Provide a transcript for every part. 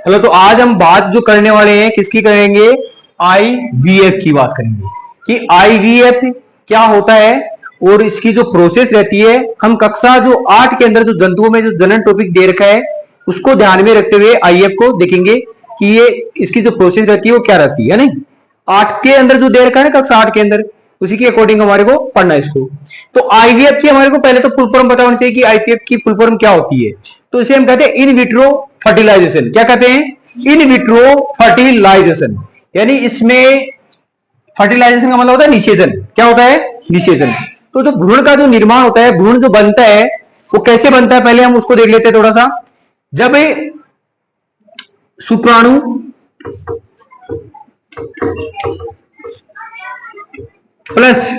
चलो तो आज हम बात जो करने वाले हैं किसकी करेंगे, आईवीएफ की बात करेंगे कि आईवीएफ क्या होता है और इसकी जो प्रोसेस रहती है। हम कक्षा जो 8 के अंदर जो जंतुओं में जो जनरल टॉपिक दे रखा है उसको ध्यान में रखते हुए आईवीएफ को देखेंगे कि ये इसकी जो प्रोसेस रहती है वो क्या रहती है। नहीं, 8 के अंदर जो दे रखा है ना, कक्षा 8 के अंदर उसी के अकॉर्डिंग हमारे को पढ़ना है इसको। तो आईवीएफ की हमारे को पहले तो फुल फॉर्म पता होना चाहिए कि आईवीएफ की फुल फॉर्म क्या होती है। तो इसे हम कहते हैं इन विट्रो फर्टिलाइजेशन। क्या कहते हैं? In vitro fertilisation. यानी इसमें फर्टिलाइजेशन का मतलब होता है निषेचन। क्या होता है? निषेचन। तो जो भ्रूण का जो निर्माण होता है, भ्रूण जो बनता है वो कैसे बनता है पहले हम उसको देख लेते हैं थोड़ा सा। जब शुक्राणु प्लस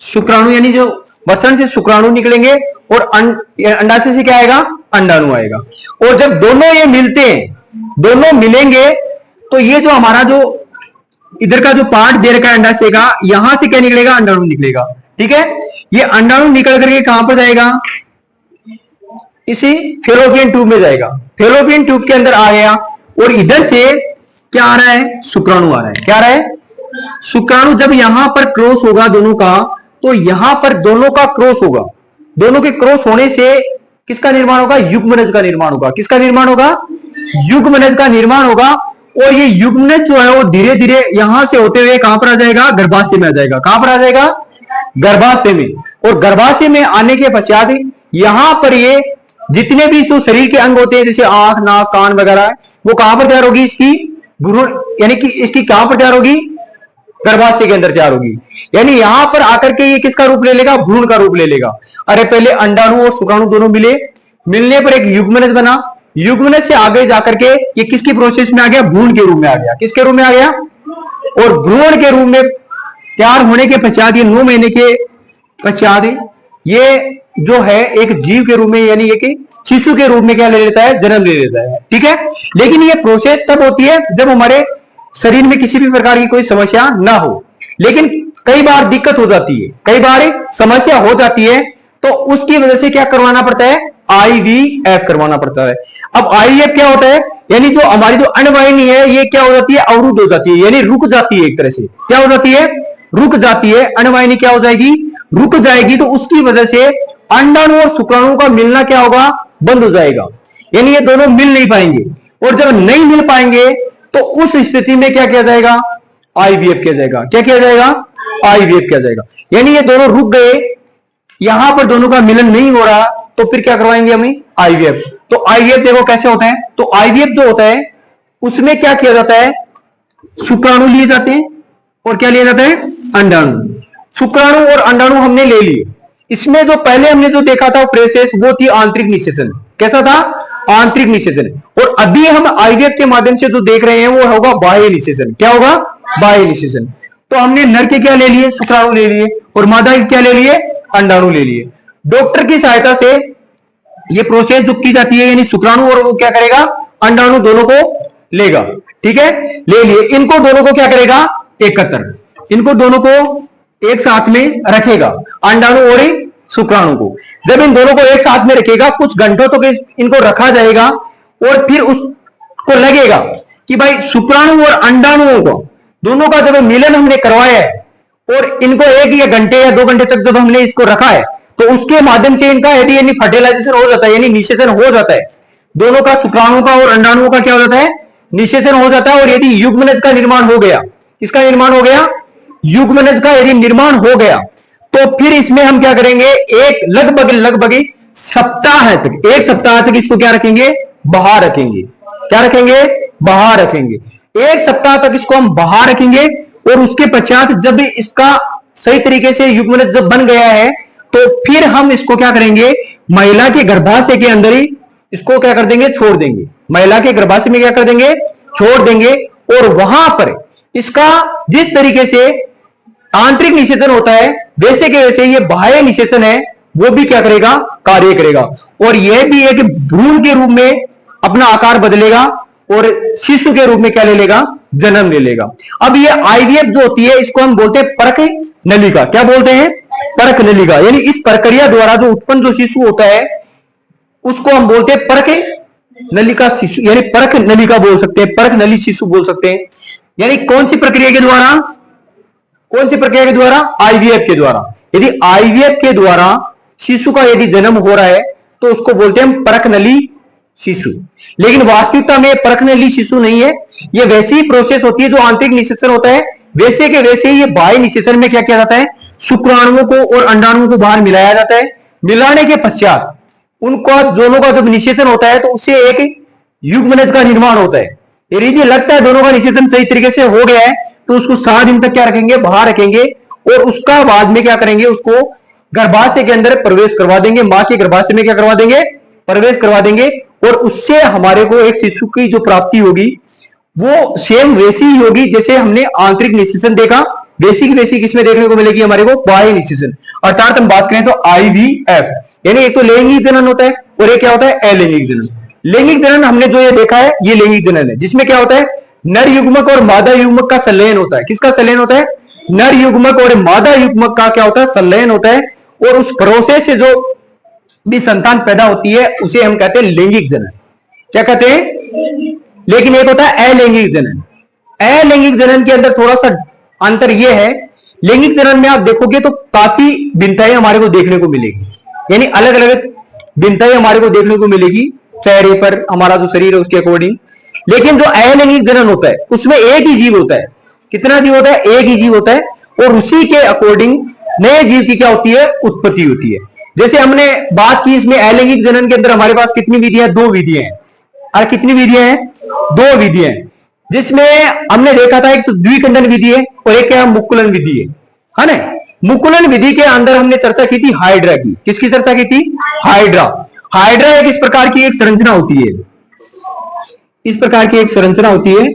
शुक्राणु यानी जो वसन से शुक्राणु निकलेंगे और अंडाशय से क्या आएगा? अंडाणु आएगा। और जब दोनों ये मिलते हैं, दोनों मिलेंगे तो ये जो हमारा जो इधर का जो पार्ट दे रखा है अंडाशय का, यहां से क्या निकलेगा? अंडाणु निकलेगा। ठीक है, ये अंडाणु निकल करके कहां पर जाएगा? इसी फेलोपियन ट्यूब में जाएगा। फेलोपियन ट्यूब के अंदर आ गया और इधर से क्या आ रहा है? शुक्राणु आ रहा है। क्या आ रहा है? शुक्राणु जब यहां पर क्रॉस होगा दोनों का, तो यहां पर दोनों का क्रॉस होगा। दोनों के क्रॉस होने से किसका निर्माण होगा? युग्मनज का निर्माण होगा। किसका निर्माण होगा? युग्मनज का निर्माण होगा। और ये युग्मनज जो है वो धीरे धीरे यहां से होते हुए कहां पर आ जाएगा? गर्भाशय में आ जाएगा। कहां पर आ जाएगा? गर्भाशय में। और गर्भाशय में आने के पश्चात यहां पर ये जितने भी तो शरीर के अंग होते हैं जैसे आंख, नाक, कान वगैरह, वो कहां पर तैयार होगी? इसकी भ्रूण यानी कि इसकी कहां पर तैयार होगी? गर्भाशय के अंदर तैयार होगी। यानी यहां पर आकर के ये किसका रूप ले लेगा? भ्रूण का रूप ले लेगा। अरे पहले अंडाणु और शुक्राणु दोनों मिले, मिलने पर एक युग्मनज बना। युग्मनज से आगे जाकर के ये किसकी प्रोसेस में आ गया? भ्रूण के रूप में आ गया। किसके रूप में आ गया? और भ्रूण के रूप में तैयार होने के पश्चात, ये 9 महीने के पश्चात ये जो है एक जीव के रूप में यानी एक शिशु के रूप में क्या ले लेता है? जन्म ले लेता है। ठीक है, लेकिन ये प्रोसेस तब होती है जब हमारे शरीर में किसी भी प्रकार की कोई समस्या ना हो। लेकिन कई बार दिक्कत हो जाती है, कई बार समस्या हो जाती है, तो उसकी वजह से क्या करवाना पड़ता है? आईवीएफ करवाना पड़ता है। अब आईवीएफ क्या होता है? यानी जो हमारी जो अंडवाहिनी है ये क्या हो जाती है? अवरुद्ध हो जाती है, यानी रुक जाती है। एक तरह से क्या हो जाती है? रुक जाती है। अंडवाहिनी क्या हो जाएगी? रुक जाएगी। तो उसकी वजह से अंडाणु और शुक्राणु का मिलना क्या होगा? बंद हो जाएगा। यानी ये दोनों मिल नहीं पाएंगे। और जब नहीं मिल पाएंगे तो उस स्थिति में क्या किया जाएगा? आईवीएफ किया जाएगा। क्या किया जाएगा? आईवीएफ किया जाएगा। यानी ये दोनों रुक गए, यहां पर दोनों का मिलन नहीं हो रहा, तो फिर क्या करवाएंगे हमें? आईवीएफ। तो आईवीएफ देखो कैसे होता है। तो आईवीएफ जो होता है उसमें क्या किया जाता है? शुक्राणु लिए जाते हैं और क्या लिया जाता है? अंडाणु। शुक्राणु और अंडाणु हमने ले लिए। इसमें जो पहले हमने जो देखा था प्रोसेस वो थी आंतरिक निषेचन। कैसा था? आंतरिक निषेचन। और अभी हम आईवीएफ के माध्यम से जो देख रहे हैं वो होगा बाह्य निषेचन। क्या होगा? बाह्य निषेचन। तो हमने नर के क्या ले लिए? शुक्राणु ले लिए। और मादा के क्या ले लिए? अंडाणु ले लिए। डॉक्टर की सहायता से ये प्रोसेस जो की जाती है, यानी शुक्राणु और वो क्या करेगा? अंडाणु दोनों को लेगा। ठीक है, ले लिए। इनको दोनों को क्या करेगा? एकत्र, इनको दोनों को एक साथ में रखेगा, अंडाणु और शुक्राणु को। जब इन दोनों को एक साथ में रखेगा, कुछ घंटों तक तो इनको रखा जाएगा और फिर उसको लगेगा कि भाई शुक्राणु और अंडाणुओं को दोनों का जब मिलन हमने करवाया है और इनको 1 घंटे या 2 घंटे तक जब हमने इसको रखा है, तो उसके माध्यम से इनका यदि फर्टिलाइजेशन हो जाता है, यानी निषेचन हो जाता है, दोनों का शुक्राणु का और अंडाणुओं का क्या हो जाता है? निषेचन हो जाता है। और यदि युग्मनज का निर्माण हो गया, किसका निर्माण हो गया? युग्मनज का यदि निर्माण हो गया, तो फिर इसमें हम क्या करेंगे? एक लगभग सप्ताह तक, 1 सप्ताह तक इसको क्या रखेंगे? बाहर रखेंगे। क्या रखेंगे? बाहर रखेंगे। 1 सप्ताह तक इसको हम बाहर रखेंगे। और उसके पश्चात जब इसका सही तरीके से युग्मनज जब बन गया है, तो फिर हम इसको क्या करेंगे? महिला के गर्भाशय के अंदर ही इसको क्या कर देंगे? छोड़ देंगे। महिला के गर्भाशय में क्या कर देंगे? छोड़ देंगे। और वहां पर इसका जिस तरीके से आंतरिक निषेचन होता है, वैसे के वैसे ये बाह्य निषेचन है वो भी क्या करेगा? कार्य करेगा। और यह भी है कि भ्रूण के रूप में अपना आकार बदलेगा और शिशु के रूप में क्या ले लेगा? जन्म ले लेगा। अब ये आईवीएफ जो होती है इसको हम बोलते हैं परख नलिका। क्या बोलते हैं? परख नलिका। यानी इस प्रक्रिया द्वारा जो उत्पन्न जो शिशु होता है उसको हम बोलते हैं परख नलिका शिशु, यानी परख नलिका बोल सकते हैं, परख नली शिशु बोल सकते हैं। यानी कौन सी प्रक्रिया के द्वारा, कौन सी प्रक्रिया के द्वारा? आईवीएफ के द्वारा। यदि आईवीएफ के द्वारा शिशु का यदि जन्म हो रहा है तो उसको बोलते हैं हम परख नली शिशु। लेकिन वास्तविकता में परख नली शिशु नहीं है, ये वैसी ही प्रोसेस होती है जो आंतरिक निषेचन होता है, वैसे के वैसे ही ये बाह्य निषेचन में क्या किया जाता है, शुक्राणुओं को और अंडाणुओं को बाहर मिलाया जाता है। मिलाने के पश्चात उनका दोनों का जब निषेचन होता है तो उससे एक युग्मनज का निर्माण होता है। यदि लगता है दोनों का निषेचन सही तरीके से हो गया है तो उसको 7 दिन तक क्या रखेंगे, बाहर रखेंगे, और उसका बाद में क्या करेंगे, उसको गर्भाशय के अंदर प्रवेश करवा देंगे, मां के गर्भाशय में क्या करवा देंगे, प्रवेश करवा देंगे, और उससे हमारे को एक शिशु की जो प्राप्ति होगी वो सेम वैसी ही होगी जैसे हमने आंतरिक निषेचन देखा, वैसी की वैसी किसमें देखने को मिलेगी, हमारे को बाह्य निषेचन। अर्थात हम बात करें तो आईवीएफ, यानी एक तो लैंगिक जनन होता है और एक क्या होता है, अलैंगिक जनन। लैंगिक जनन हमने जो ये देखा है ये लैंगिक जनन है, जिसमें क्या होता है, नर युग्मक और मादा युग्मक का संलयन होता है। किसका संलयन होता है? नर युग्मक और मादा युग्मक का क्या होता है, संलयन होता है, और उस प्रोसेस से जो भी संतान पैदा होती है उसे हम कहते हैं लैंगिक जनन। क्या कहते हैं? लेकिन एक होता है अलैंगिक जनन। अलैंगिक जनन के अंदर थोड़ा सा अंतर यह है, लैंगिक जनन में आप देखोगे तो काफी भिन्नताएं हमारे को देखने को मिलेगी, यानी अलग अलग भिन्नताएं हमारे को देखने को मिलेगी चेहरे पर, हमारा जो शरीर है उसके अकॉर्डिंग। लेकिन जो अलैंगिक जनन होता है उसमें एक ही जीव होता है। कितना जीव होता है? एक ही जीव होता है, और उसी के अकॉर्डिंग नए जीव की क्या होती है, उत्पत्ति होती है। जैसे हमने बात की इसमें अलैंगिक जनन के अंदर हमारे पास कितनी विधियां, 2 विधियां हैं। और कितनी विधियां हैं? 2 विधियां हैं, जिसमें हमने देखा था एक तो द्विखंडन विधि है और एक क्या मुकुलन विधि है ना। मुकुलन विधि के अंदर हमने चर्चा की थी हाइड्रा की। किसकी चर्चा की थी? हाइड्रा। हाइड्रा एक इस प्रकार की एक संरचना होती है, इस प्रकार की एक संरचना होती है,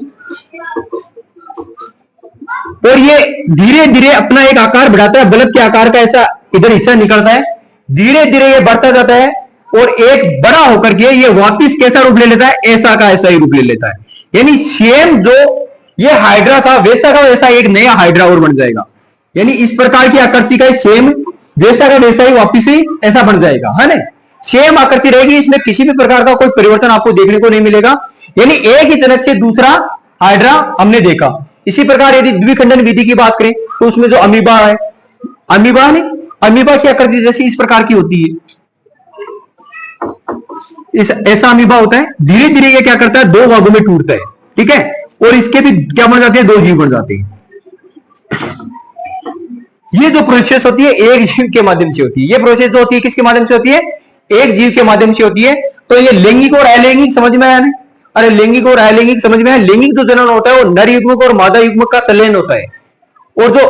और ये धीरे धीरे अपना एक आकार बढ़ाता है, बल्ब के आकार का ऐसा इधर हिस्सा निकलता है, धीरे धीरे ये बढ़ता जाता है, और एक बड़ा होकर के ये वापिस कैसा रूप ले लेता है, ऐसा का ऐसा ही रूप ले लेता है। यानी सेम जो ये हाइड्रा था वैसा का वैसा एक नया हाइड्रा और बन जाएगा। यानी इस प्रकार की आकृति का सेम वैसा का वैसा ही वापिस ही ऐसा बन जाएगा, है ना। सेम आकृति रहेगी, इसमें किसी भी प्रकार का कोई परिवर्तन आपको देखने को नहीं मिलेगा। यानी एक ही जनक से दूसरा हाइड्रा हमने देखा। इसी प्रकार यदि द्विखंडन विधि की बात करें तो उसमें जो अमीबा है, अमीबा ने अमीबा की आकृति जैसी इस प्रकार की होती है, इस ऐसा अमीबा होता है। धीरे धीरे ये क्या करता है, 2 भागों में टूटता है, ठीक है, और इसके भी क्या बन जाते हैं, 2 जीव बन जाते हैं। ये जो प्रोसेस होती है एक जीव के माध्यम से होती है। ये प्रोसेस जो होती है किसके माध्यम से होती है, एक जीव के माध्यम से होती है। तो ये लैंगिक और अलैंगिक समझ में आया ना? अरे लैंगिक और अलैंगिक समझ में आया। लैंगिक जो जनन होता है वो नर युग्मक और मादा युग्मक का संलयन होता है, और जो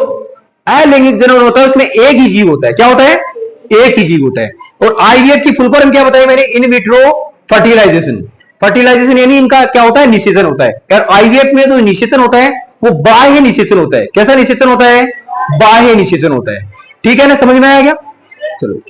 अलैंगिक जनन होता है उसमें एक ही जीव होता है। क्या होता है? एक ही जीव होता है। और आईवीएफ की फुल फॉर्म क्या बताया मैंने, इन विट्रो फर्टिलाइजेशन। फर्टिलाइजेशन यानी इनका क्या होता है, निषेचन होता है। यार आईवीएफ में जो निषेचन होता है वो बाह्य निषेचन होता है। कैसा निषेचन होता है? बाह्य निषेचन होता है। ठीक है ना, समझ में आया क्या? चलो